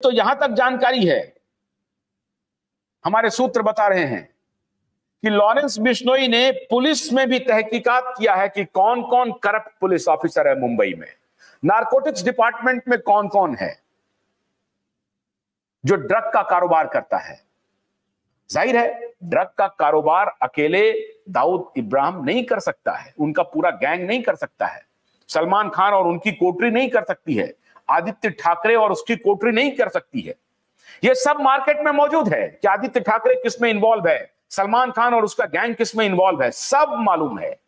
तो यहां तक जानकारी है, हमारे सूत्र बता रहे हैं कि लॉरेंस बिश्नोई ने पुलिस में भी तहकीकात किया है कि कौन कौन करप्ट पुलिस ऑफिसर है मुंबई में, नारकोटिक्स डिपार्टमेंट में कौन कौन है जो ड्रग का कारोबार करता है। जाहिर है ड्रग का कारोबार अकेले दाऊद इब्राहिम नहीं कर सकता है, उनका पूरा गैंग नहीं कर सकता है, सलमान खान और उनकी कोटरी नहीं कर सकती है, आदित्य ठाकरे और उसकी कोटरी नहीं कर सकती है। यह सब मार्केट में मौजूद है कि आदित्य ठाकरे किस में इन्वॉल्व है, सलमान खान और उसका गैंग किस में इन्वॉल्व है, सब मालूम है।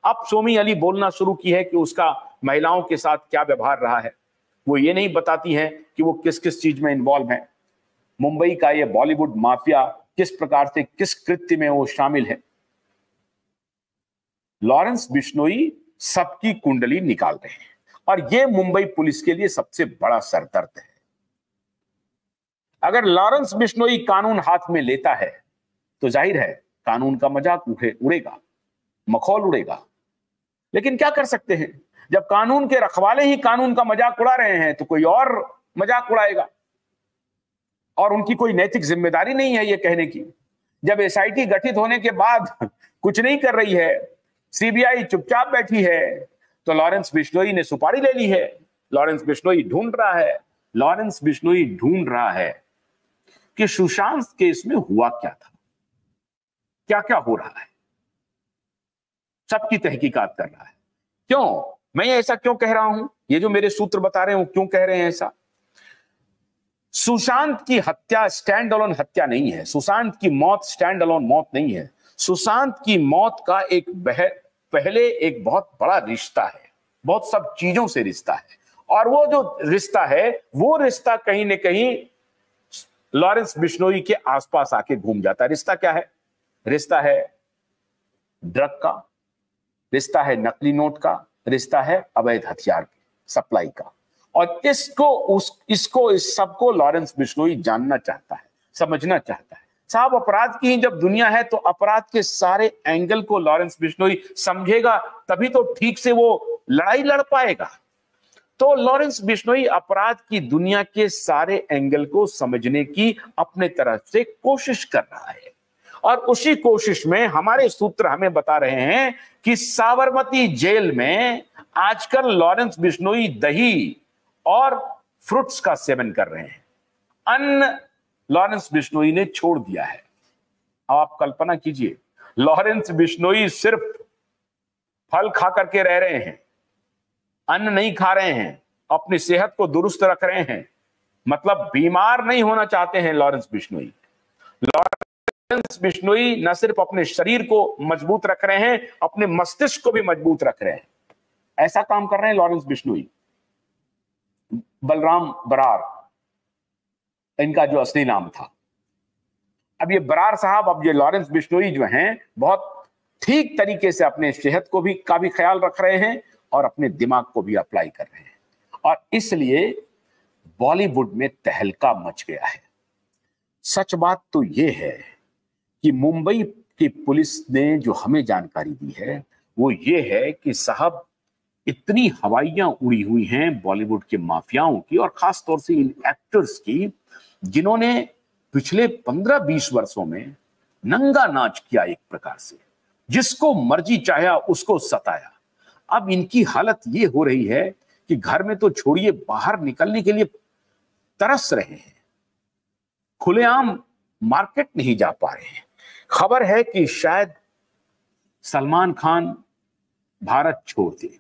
अब सोमी अली बोलना शुरू की है कि उसका महिलाओं के साथ क्या व्यवहार रहा है, वो ये नहीं बताती है कि वो किस किस चीज में इन्वॉल्व है। मुंबई का ये बॉलीवुड माफिया किस प्रकार से किस कृत्य में वो शामिल है। लॉरेंस बिश्नोई सबकी कुंडली निकाल रहे हैं और ये मुंबई पुलिस के लिए सबसे बड़ा सरदर्द है। अगर लॉरेंस बिश्नोई कानून हाथ में लेता है तो जाहिर है कानून का मजाक उड़ेगा, मखौल उड़ेगा। लेकिन क्या कर सकते हैं, जब कानून के रखवाले ही कानून का मजाक उड़ा रहे हैं तो कोई और मजाक उड़ाएगा। और उनकी कोई नैतिक जिम्मेदारी नहीं है ये कहने की। जब एसआईटी गठित होने के बाद कुछ नहीं कर रही है, सीबीआई चुपचाप बैठी है, तो लॉरेंस बिश्नोई ने सुपारी ले ली है। लॉरेंस बिश्नोई ढूंढ रहा है कि सुशांत केस में हुआ क्या था, क्या क्या हो रहा है, सबकी तहकीकात कर रहा है। क्यों मैं ऐसा क्यों कह रहा हूं, ये जो मेरे सूत्र बता रहे हैं क्यों कह रहे हैं ऐसा। सुशांत की हत्या स्टैंड अलोन हत्या नहीं है, सुशांत की मौत स्टैंड अलोन मौत नहीं है। सुशांत की मौत का पहले एक बहुत बड़ा रिश्ता है, बहुत सब चीजों से रिश्ता है, और वो जो रिश्ता है वो रिश्ता कहीं ना कहीं लॉरेंस बिश्नोई के आसपास आके घूम जाता है। रिश्ता क्या है, रिश्ता है ड्रग का, रिश्ता है नकली नोट का, रिश्ता है अवैध हथियार सप्लाई का। और इस सबको लॉरेंस बिश्नोई जानना चाहता है, समझना चाहता है। साहब अपराध की ही जब दुनिया है तो अपराध के सारे एंगल को लॉरेंस बिश्नोई समझेगा, तभी तो ठीक से वो लड़ाई लड़ पाएगा। तो लॉरेंस बिश्नोई अपराध की दुनिया के सारे एंगल को समझने की अपने तरफ से कोशिश कर रहा है, और उसी कोशिश में हमारे सूत्र हमें बता रहे हैं कि साबरमती जेल में आजकल लॉरेंस बिश्नोई दही और फ्रूट्स का सेवन कर रहे हैं। अन्न लॉरेंस बिश्नोई ने छोड़ दिया है। आप कल्पना कीजिए, लॉरेंस बिश्नोई सिर्फ फल खा करके रह रहे हैं, अन्न नहीं खा रहे हैं, अपनी सेहत को दुरुस्त रख रहे हैं, मतलब बीमार नहीं होना चाहते हैं लॉरेंस बिश्नोई। लॉरेंस बिश्नोई न सिर्फ अपने शरीर को मजबूत रख रहे हैं, अपने मस्तिष्क को भी मजबूत रख रहे हैं। ऐसा काम कर रहे हैं लॉरेंस बिश्नोई। बलराम बरार इनका जो असली नाम था। अब ये बरार साहब, अब ये लॉरेंस बिश्नोई जो हैं, बहुत ठीक तरीके से अपने सेहत को भी ख्याल रख रहे हैं और अपने दिमाग को भी अप्लाई कर रहे हैं, और इसलिए बॉलीवुड में तहलका मच गया है। सच बात तो यह है कि मुंबई की पुलिस ने जो हमें जानकारी दी है वो ये है कि साहब इतनी हवाइयां उड़ी हुई हैं बॉलीवुड के माफियाओं की, और खास तौर से इन एक्टर्स की, जिन्होंने पिछले 15-20 वर्षों में नंगा नाच किया, एक प्रकार से जिसको मर्जी चाहा उसको सताया। अब इनकी हालत ये हो रही है कि घर में तो छोड़िए, बाहर निकलने के लिए तरस रहे हैं, खुलेआम मार्केट नहीं जा पा रहे हैं। खबर है कि शायद सलमान खान भारत छोड़ दे।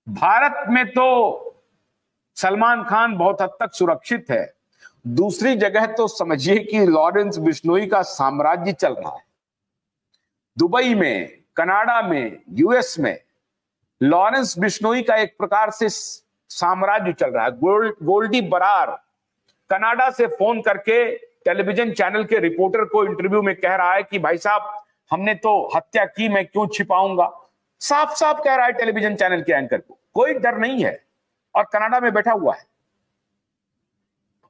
भारत में तो सलमान खान बहुत हद तक सुरक्षित है, दूसरी जगह तो समझिए कि लॉरेंस बिश्नोई का साम्राज्य चल रहा है। दुबई में, कनाडा में, यूएस में लॉरेंस बिश्नोई का एक प्रकार से साम्राज्य चल रहा है। गोल्डी बरार कनाडा से फोन करके टेलीविजन चैनल के रिपोर्टर को इंटरव्यू में कह रहा है कि भाई साहब हमने तो हत्या की, मैं क्यों छिपाऊंगा। साफ साफ कह रहा है टेलीविजन चैनल के एंकर को, कोई डर नहीं है, और कनाडा में बैठा हुआ है।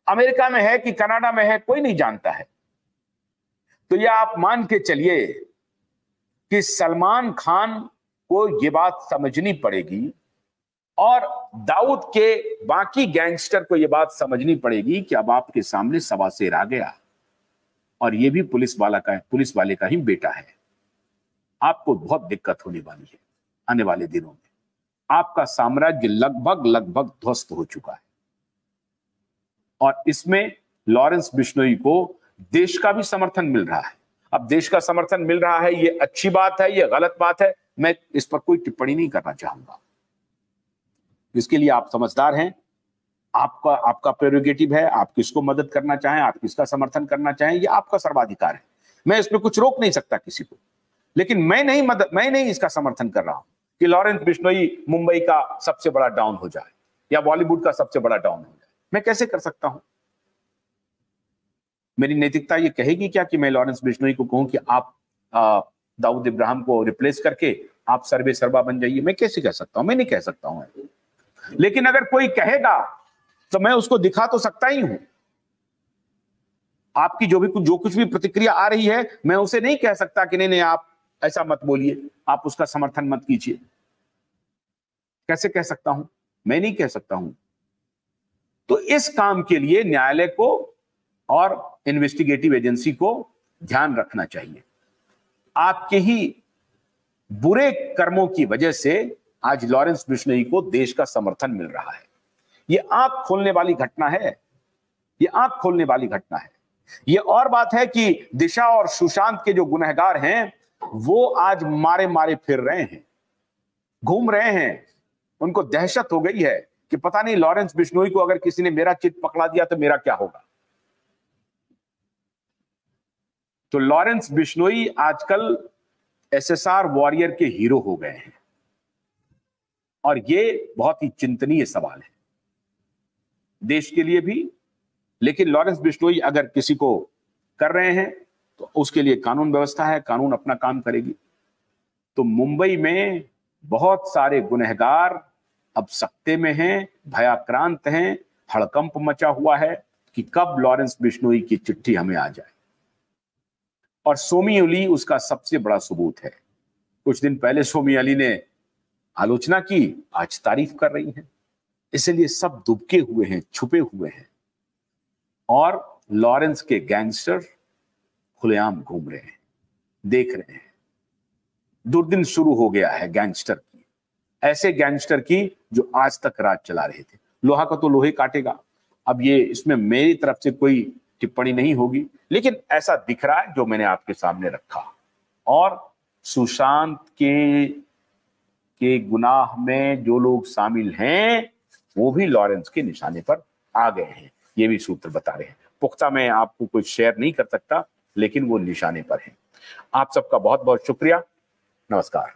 अमेरिका में है कि कनाडा में है, कोई नहीं जानता है। तो यह आप मान के चलिए कि सलमान खान को यह बात समझनी पड़ेगी और दाऊद के बाकी गैंगस्टर को यह बात समझनी पड़ेगी कि अब आपके सामने सवा शेर आ गया और यह भी पुलिस वाले का ही बेटा है। आपको बहुत दिक्कत होने वाली है आने वाले दिनों में। आपका साम्राज्य लगभग ध्वस्त हो चुका है और इसमें लॉरेंस बिश्नोई को देश का भी समर्थन मिल रहा है। अब देश का समर्थन मिल रहा है, ये अच्छी बात है, ये गलत बात है, मैं इस पर कोई टिप्पणी नहीं करना चाहूंगा। इसके लिए आप समझदार हैं, आपका प्रेरोगेटिव है, आप किसको मदद करना चाहें, आप किसका समर्थन करना चाहें, ये आपका सर्वाधिकार है। मैं इसमें कुछ रोक नहीं सकता किसी को, लेकिन मैं नहीं इसका समर्थन कर रहा हूं कि लॉरेंस बिश्नोई मुंबई का सबसे बड़ा डाउन हो जाए या बॉलीवुड का सबसे बड़ा डाउन हो जाए। मैं कैसे कर सकता हूं? मेरी नैतिकता ये कहेगी क्या कि मैं लॉरेंस बिश्नोई को कहूं कि आप दाऊद इब्राहिम को रिप्लेस करके आप सर्वे सर्वा बन जाइए? मैं कैसे कह सकता हूं? मैं नहीं कह सकता हूं। लेकिन अगर कोई कहेगा तो मैं उसको दिखा तो सकता ही हूं। आपकी जो कुछ भी प्रतिक्रिया आ रही है, मैं उसे नहीं कह सकता कि नहीं आप ऐसा मत बोलिए, आप उसका समर्थन मत कीजिए। कैसे कह सकता हूं? मैं नहीं कह सकता हूं। तो इस काम के लिए न्यायालय को और इन्वेस्टिगेटिव एजेंसी को ध्यान रखना चाहिए। आपके ही बुरे कर्मों की वजह से आज लॉरेंस बिश्नोई को देश का समर्थन मिल रहा है। यह आंख खोलने वाली घटना है, यह आंख खोलने वाली घटना है। यह और बात है कि दिशा और सुशांत के जो गुनहगार हैं वो आज मारे मारे फिर रहे हैं, घूम रहे हैं। उनको दहशत हो गई है कि पता नहीं लॉरेंस बिश्नोई को अगर किसी ने मेरा चित पकड़ा दिया तो मेरा क्या होगा। तो लॉरेंस बिश्नोई आजकल एसएसआर वॉरियर के हीरो हो गए हैं और ये बहुत ही चिंतनीय सवाल है देश के लिए भी। लेकिन लॉरेंस बिश्नोई अगर किसी को कर रहे हैं तो उसके लिए कानून व्यवस्था है, कानून अपना काम करेगी। तो मुंबई में बहुत सारे गुनहगार अब सकते में हैं, भयाक्रांत हैं, हड़कंप मचा हुआ है कि कब लॉरेंस बिश्नोई की चिट्ठी हमें आ जाए। और सोमी अली उसका सबसे बड़ा सबूत है। कुछ दिन पहले सोमी अली ने आलोचना की, आज तारीफ कर रही हैं। इसलिए सब दुबके हुए हैं, छुपे हुए हैं और लॉरेंस के गैंगस्टर खुलेआम घूम रहे हैं, देख रहे हैं। दुर्दिन शुरू हो गया है गैंगस्टर की, ऐसे गैंगस्टर की जो आज तक राज चला रहे थे। लोहा का तो लोहे काटेगा। अब ये इसमें मेरी तरफ से कोई टिप्पणी नहीं होगी, लेकिन ऐसा दिख रहा है जो मैंने आपके सामने रखा। और सुशांत के गुनाह में जो लोग शामिल हैं वो भी लॉरेंस के निशाने पर आ गए हैं, ये भी सूत्र बता रहे हैं। पुख्ता मैं आपको कुछ शेयर नहीं कर सकता, लेकिन वो निशाने पर है। आप सबका बहुत बहुत शुक्रिया। नमस्कार।